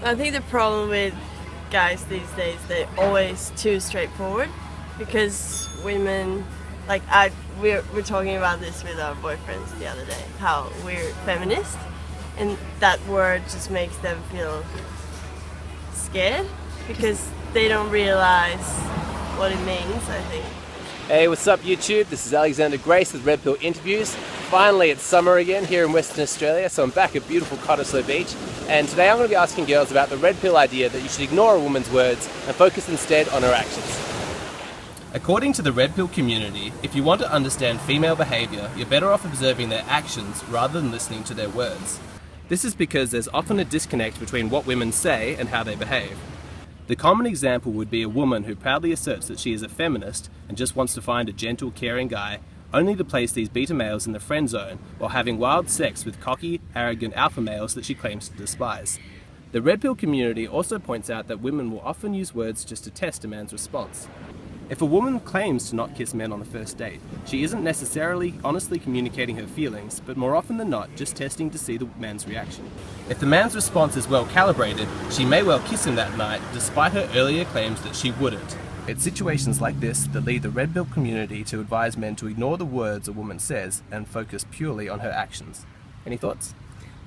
I think the problem with guys these days, they're always too straightforward because women, we're talking about this with our boyfriends the other day, how we're feminist, and that word just makes them feel scared because they don't realize what it means, I think. Hey, what's up YouTube? This is Alexander Grace with Red Pill Interviews. Finally, it's summer again here in Western Australia, so I'm back at beautiful Cottesloe Beach, and today I'm going to be asking girls about the Red Pill idea that you should ignore a woman's words and focus instead on her actions. According to the Red Pill community, if you want to understand female behaviour, you're better off observing their actions rather than listening to their words. This is because there's often a disconnect between what women say and how they behave. The common example would be a woman who proudly asserts that she is a feminist and just wants to find a gentle, caring guy, only to place these beta males in the friend zone while having wild sex with cocky, arrogant alpha males that she claims to despise. The Red Pill community also points out that women will often use words just to test a man's response. If a woman claims to not kiss men on the first date, she isn't necessarily honestly communicating her feelings, but more often than not, just testing to see the man's reaction. If the man's response is well calibrated, she may well kiss him that night, despite her earlier claims that she wouldn't. It's situations like this that lead the Red Pill community to advise men to ignore the words a woman says and focus purely on her actions. Any thoughts?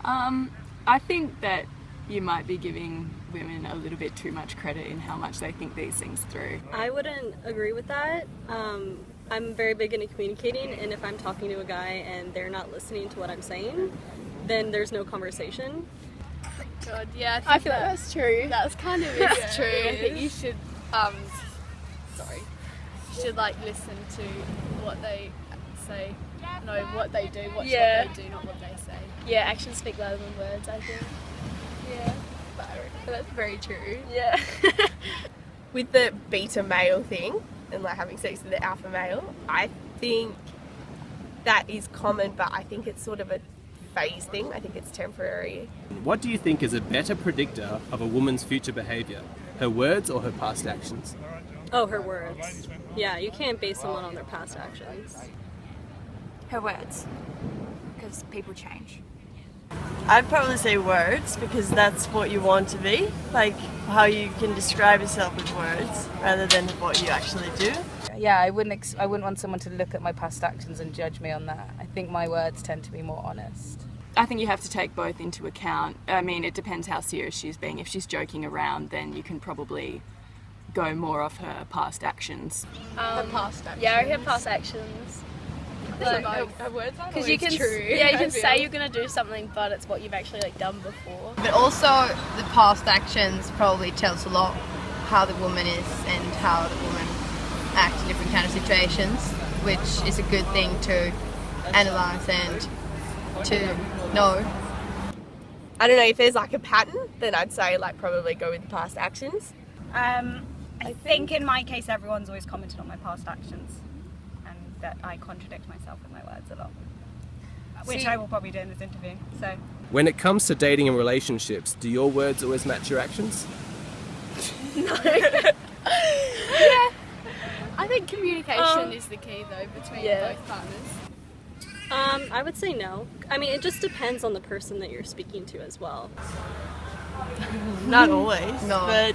I think that you might be giving women a little bit too much credit in how much they think these things through. I wouldn't agree with that. I'm very big into communicating, and if I'm talking to a guy and they're not listening to what I'm saying, then there's no conversation. God, yeah, I feel like that's true. That's kind of is true. I think you should, you should listen to what they say, know what they do, watch what they do, not what they say. Yeah, actions speak louder than words, I think. Yeah, but that's very true. Yeah. With the beta male thing and having sex with the alpha male, I think that is common, but I think it's sort of a phase thing. I think it's temporary. What do you think is a better predictor of a woman's future behaviour? Her words or her past actions? Oh, her words. Yeah, you can't base someone on their past actions. Her words, because people change. I'd probably say words because that's what you want to be, like how you can describe yourself with words rather than what you actually do. Yeah, I wouldn't want someone to look at my past actions and judge me on that. I think my words tend to be more honest. I think you have to take both into account. I mean, it depends how serious she's being. If she's joking around, then you can probably go more off her past actions. Her past actions. Yeah, her past actions. Her words aren't Because you always can, true. yeah, you can say you're gonna do something, but it's what you've actually done before. But also, the past actions probably tells a lot how the woman is and how the woman acts in different kind of situations, which is a good thing to analyse and to know. I don't know, if there's a pattern, then I'd say probably go with the past actions. I think in my case everyone's always commented on my past actions and that I contradict myself with my words a lot, which I will probably do in this interview. So When it comes to dating and relationships, do your words always match your actions? No. I think communication is the key though between both partners. I would say no. I mean, it just depends on the person that you're speaking to as well. Not always, No. but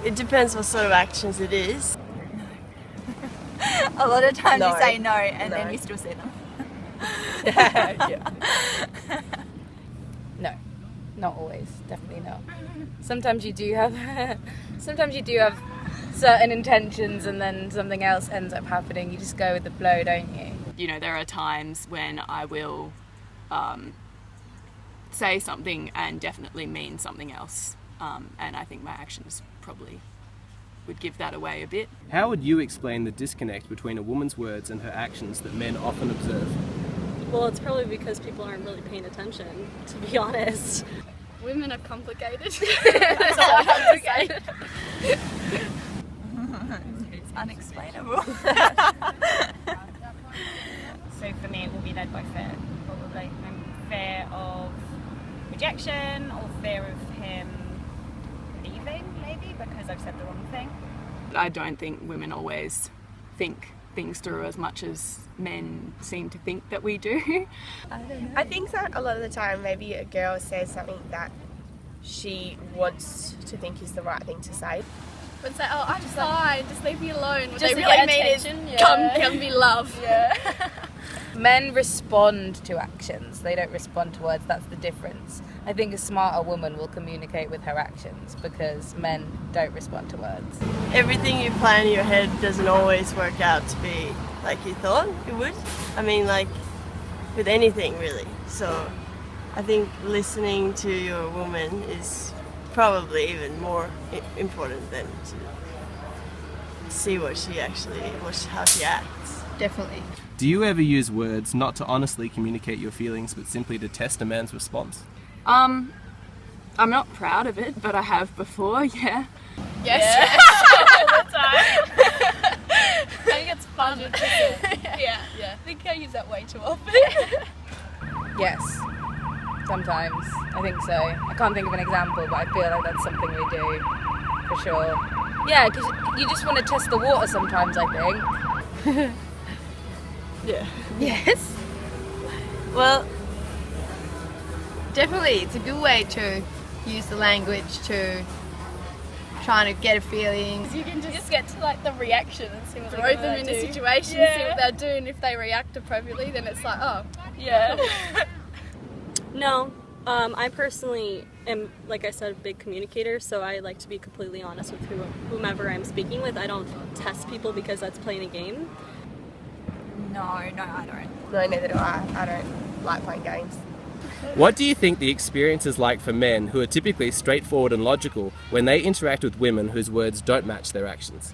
it depends what sort of actions it is. A lot of times No. you say no and then you still see them. Yeah. No, not always. Definitely not. Sometimes you do have certain intentions and then something else ends up happening. You just go with the flow, don't you? You know, there are times when I will say something and definitely mean something else. And I think my actions probably would give that away a bit. How would you explain the disconnect between a woman's words and her actions that men often observe? Well, it's probably because people aren't really paying attention, to be honest. Women are complicated. That's all I have to say. It's unexplainable. So for me it will be led by fear, probably. Fear of rejection or fear of him leaving, maybe, because I've said the wrong thing. I don't think women always think things through as much as men seem to think that we do. I think that a lot of the time maybe a girl says something that she wants to think is the right thing to say. But say, oh, I'm fine, just leave me alone. What Just they to really get mean is, attention, come be love. Yeah. Men respond to actions, they don't respond to words. That's the difference. I think a smarter woman will communicate with her actions because men don't respond to words. Everything you plan in your head doesn't always work out to be like you thought it would. I mean, like with anything really. So I think listening to your woman is probably even more important than to see what she actually, how she acts. Definitely. Do you ever use words not to honestly communicate your feelings, but simply to test a man's response? I'm not proud of it, but I have before, yeah. Yes. All the time. I think it's fun. Yeah. Yeah. I think I use that way too often. Yes, sometimes. I think so. I can't think of an example, but I feel like that's something we do, for sure. Yeah, because you just want to test the water sometimes, I think. Yeah. Yes. Well, definitely, it's a good way to use the language to trying to get a feeling. You can just get to like the reaction and see what Throw they're them in gonna a do. situation, see what they're doing. If they react appropriately, then it's like, oh, Yeah. No, I personally am, like I said, a big communicator, so I like to be completely honest with whomever I'm speaking with. I don't test people because that's playing a game. No, I don't. No, neither do I. I don't like playing games. What do you think the experience is like for men who are typically straightforward and logical when they interact with women whose words don't match their actions?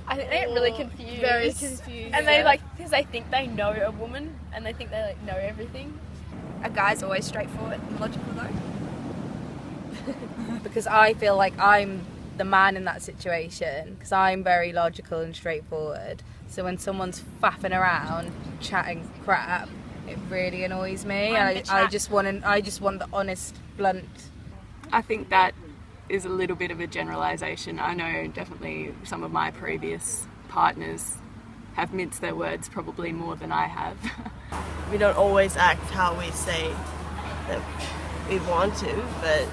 I think they get really confused. very confused. And they because they think they know a woman and they think they like know everything. A guy's always straightforward and logical though. Because I feel like I'm the man in that situation, because I'm very logical and straightforward. So when someone's faffing around, chatting crap, it really annoys me. I just want the honest, blunt. I think that is a little bit of a generalisation. I know definitely some of my previous partners have minced their words probably more than I have. We don't always act how we say that we want to, but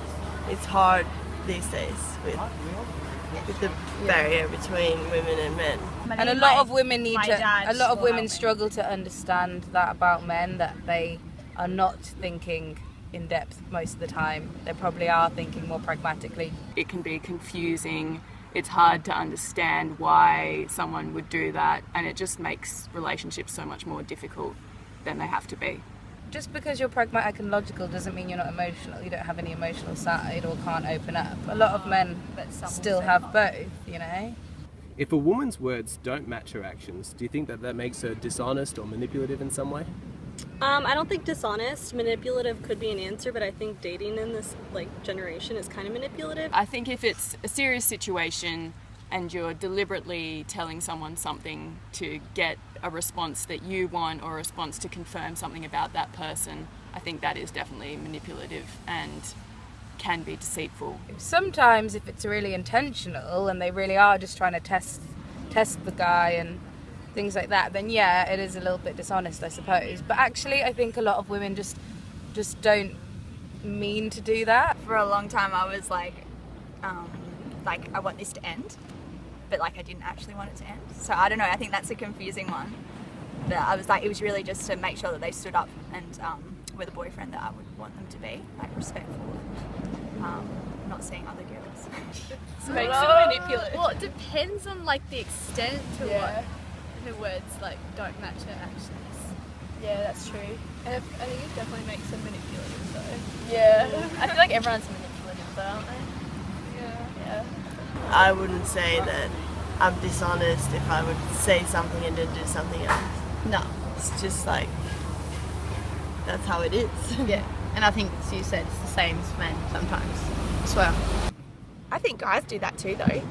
it's hard these days with the barrier between women and men. And a lot of women dad struggle to understand that about men, that they are not thinking in depth most of the time. They probably are thinking more pragmatically. It can be confusing. It's hard to understand why someone would do that, and it just makes relationships so much more difficult than they have to be. Just because you're pragmatic and logical doesn't mean you're not emotional. You don't have any emotional side or can't open up. A lot of men still have both, you know? If a woman's words don't match her actions, do you think that makes her dishonest or manipulative in some way? I don't think dishonest. Manipulative could be an answer, but I think dating in this generation is kind of manipulative. I think if it's a serious situation and you're deliberately telling someone something to get a response that you want or a response to confirm something about that person, I think that is definitely manipulative and can be deceitful. Sometimes if it's really intentional and they really are just trying to test the guy and things like that, then yeah, it is a little bit dishonest, I suppose. But actually I think a lot of women just don't mean to do that. For a long time I was like I want this to end, but I didn't actually want it to end. So I don't know, I think that's a confusing one. But I was it was really just to make sure that they stood up and were the boyfriend that I would want them to be, respectful and not seeing other girls. So makes it manipulative. Well, it depends on the extent to what her words don't match her actions. Yeah, that's true. And I think it definitely makes them manipulative though. Yeah. I feel like everyone's manipulative though, aren't they? Yeah. I wouldn't say that I'm dishonest if I would say something and then do something else. No. It's just that's how it is. Yeah. And I think, as you said, it's the same as men sometimes as well. I think guys do that too, though.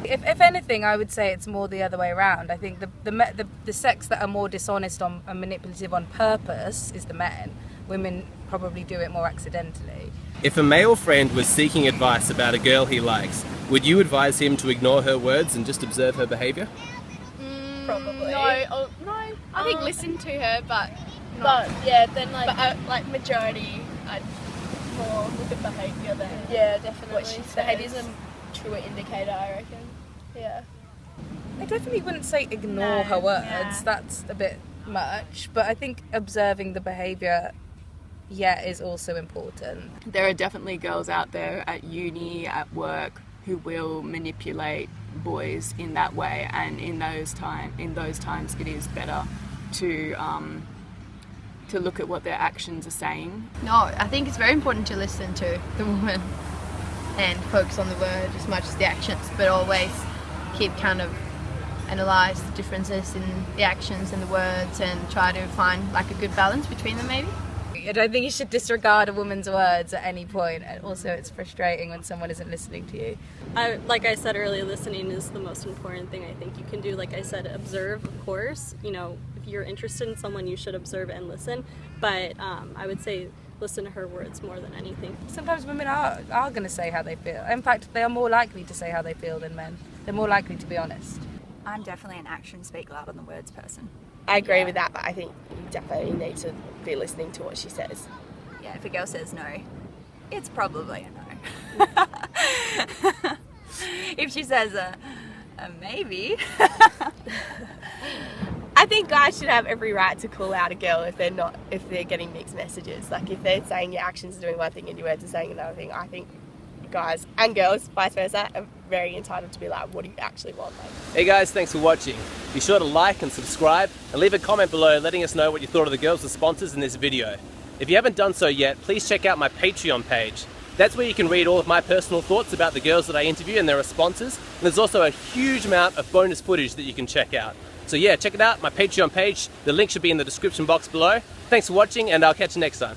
If anything, I would say it's more the other way around. I think the sex that are more dishonest and manipulative on purpose is the men. Women probably do it more accidentally. If a male friend was seeking advice about a girl he likes, would you advise him to ignore her words and just observe her behaviour? probably. No. I think listen to her, but then like majority, I'd more look at behaviour than definitely. what she says. Behaviour's a truer indicator, I reckon. Yeah. I definitely wouldn't say ignore her words. That's a bit much. But I think observing the behaviour, is also important. There are definitely girls out there at uni, at work, who will manipulate boys in that way, and in those times it is better to look at what their actions are saying. No, I think it's very important to listen to the woman and focus on the word as much as the actions, but always keep kind of analyse the differences in the actions and the words and try to find like a good balance between them maybe. I don't think you should disregard a woman's words at any point. And also, it's frustrating when someone isn't listening to you. Like I said earlier, listening is the most important thing I think you can do. Like I said, observe, of course. You know, if you're interested in someone, you should observe and listen. But I would say listen to her words more than anything. Sometimes women are going to say how they feel. In fact, they are more likely to say how they feel than men. They're more likely to be honest. I'm definitely an actions speak louder than words person. I agree with that, but I think you definitely need to be listening to what she says. Yeah, if a girl says no, it's probably a no. If she says a maybe. I think guys should have every right to call out a girl if they're getting mixed messages. Like if they're saying your actions are doing one thing and your words are saying another thing, I think guys and girls, vice versa, are very entitled to be like, what do you actually want? Hey guys, thanks for watching. Be sure to like and subscribe and leave a comment below letting us know what you thought of the girls' responses in this video. If you haven't done so yet, please check out my Patreon page. That's where you can read all of my personal thoughts about the girls that I interview and their responses. And there's also a huge amount of bonus footage that you can check out. So yeah, check it out, my Patreon page. The link should be in the description box below. Thanks for watching and I'll catch you next time.